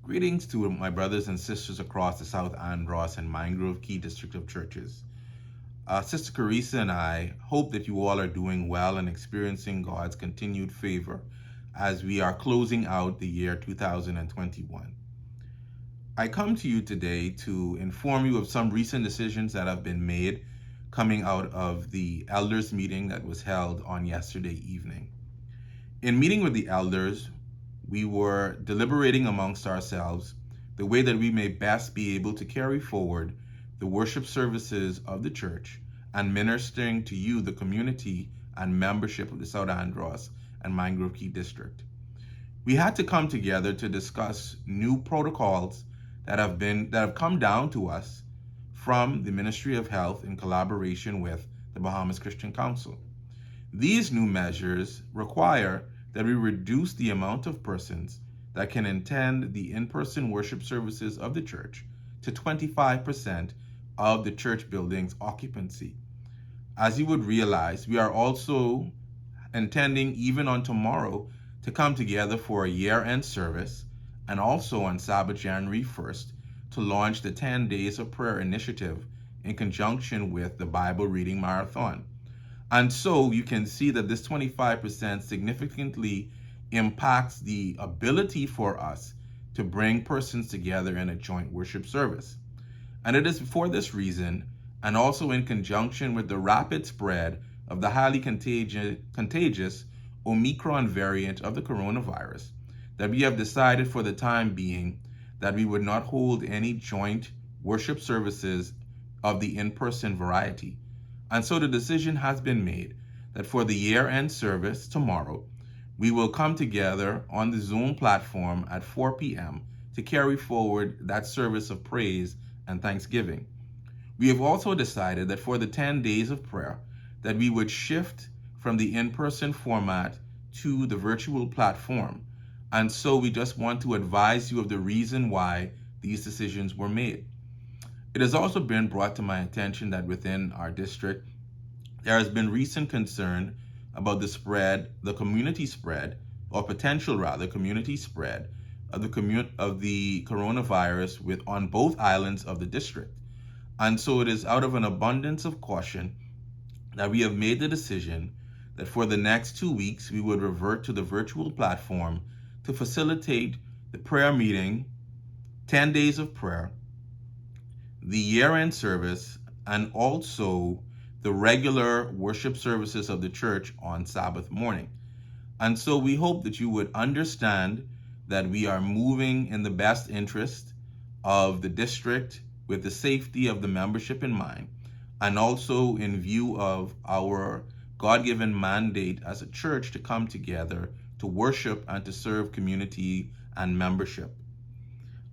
Greetings to my brothers and sisters across the South Andros and Mangrove Key District of Churches. Sister Carissa and I hope that you all are doing well and experiencing God's continued favor as we are closing out the year 2021. I come to you today to inform you of some recent decisions that have been made coming out of the elders meeting that was held on yesterday evening. In meeting with the elders, we were deliberating amongst ourselves the way that we may best be able to carry forward the worship services of the church and ministering to you, the community and membership of the South Andros and Mangrove Key District. We had to come together to discuss new protocols that have come down to us from the Ministry of Health in collaboration with the Bahamas Christian Council. These new measures require that we reduce the amount of persons that can attend the in-person worship services of the church to 25% of the church building's occupancy. As you would realize, we are also intending, even on tomorrow, to come together for a year-end service and also on Sabbath, January 1st, to launch the 10 Days of Prayer initiative in conjunction with the Bible Reading Marathon. And so you can see that this 25% significantly impacts the ability for us to bring persons together in a joint worship service. And it is for this reason, and also in conjunction with the rapid spread of the highly contagious Omicron variant of the coronavirus, that we have decided for the time being that we would not hold any joint worship services of the in-person variety. And so the decision has been made that for the year-end service tomorrow, we will come together on the Zoom platform at 4 p.m. to carry forward that service of praise and thanksgiving. We have also decided that for the 10 days of prayer, that we would shift from the in-person format to the virtual platform. And so we just want to advise you of the reason why these decisions were made. It has also been brought to my attention that within our district, there has been recent concern about the community spread, or potential rather, community spread of the coronavirus on both islands of the district. And so it is out of an abundance of caution that we have made the decision that for the next 2 weeks, we would revert to the virtual platform to facilitate the prayer meeting, 10 days of prayer, the year-end service, and also the regular worship services of the church on Sabbath morning. And so we hope that you would understand that we are moving in the best interest of the district with the safety of the membership in mind, and also in view of our God-given mandate as a church to come together to worship and to serve community and membership.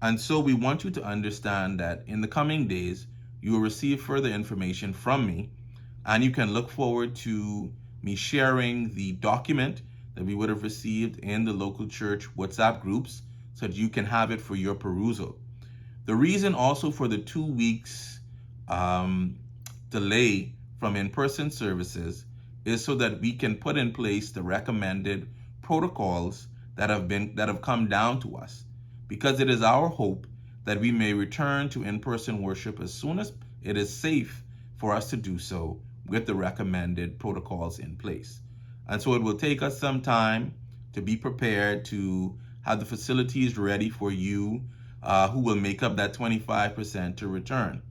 And so we want you to understand that in the coming days, you will receive further information from me, and you can look forward to me sharing the document that we would have received in the local church WhatsApp groups so that you can have it for your perusal. The reason also for the 2 weeks delay from in-person services is so that we can put in place the recommended protocols that have come down to us, because it is our hope that we may return to in-person worship as soon as it is safe for us to do so with the recommended protocols in place. And so it will take us some time to be prepared to have the facilities ready for you who will make up that 25% to return.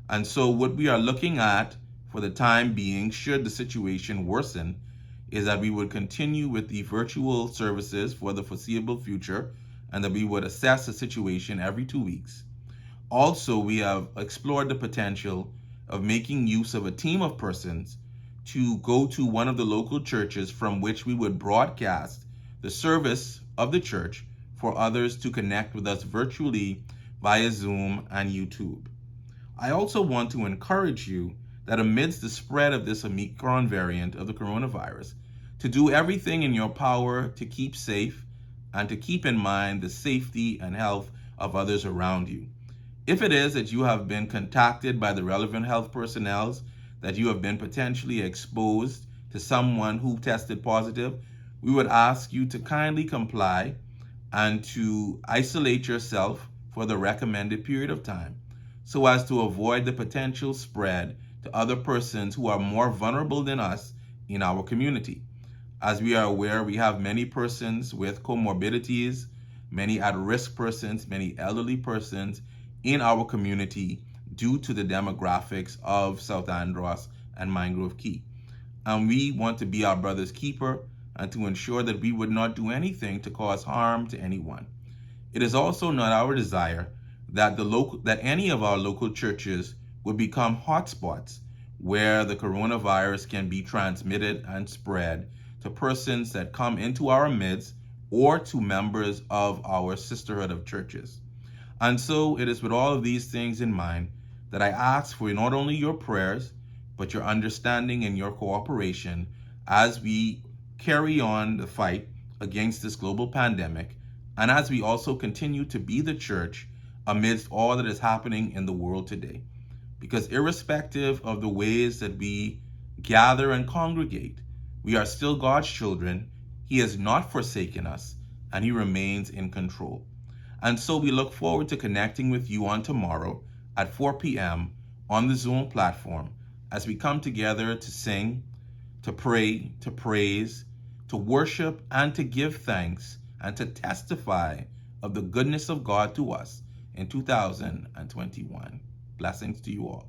And so what we are looking at for the time being, should the situation worsen, is that we would continue with the virtual services for the foreseeable future, and that we would assess the situation every 2 weeks. Also, we have explored the potential of making use of a team of persons to go to one of the local churches from which we would broadcast the service of the church for others to connect with us virtually via Zoom and YouTube. I also want to encourage you that amidst the spread of this Omicron variant of the coronavirus, to do everything in your power to keep safe and to keep in mind the safety and health of others around you. If it is that you have been contacted by the relevant health personnel, that you have been potentially exposed to someone who tested positive, we would ask you to kindly comply and to isolate yourself for the recommended period of time so as to avoid the potential spread to other persons who are more vulnerable than us in our community. As we are aware, we have many persons with comorbidities, many at risk persons, many elderly persons in our community due to the demographics of South Andros and Mangrove Key. And we want to be our brother's keeper and to ensure that we would not do anything to cause harm to anyone. It is also not our desire that any of our local churches would become hotspots where the coronavirus can be transmitted and spread to persons that come into our midst or to members of our sisterhood of churches. And so it is with all of these things in mind that I ask for not only your prayers, but your understanding and your cooperation as we carry on the fight against this global pandemic, and as we also continue to be the church amidst all that is happening in the world today. Because irrespective of the ways that we gather and congregate, we are still God's children. He has not forsaken us, and He remains in control. And so we look forward to connecting with you on tomorrow at 4 p.m. on the Zoom platform as we come together to sing, to pray, to praise, to worship, and to give thanks, and to testify of the goodness of God to us in 2021. Blessings to you all.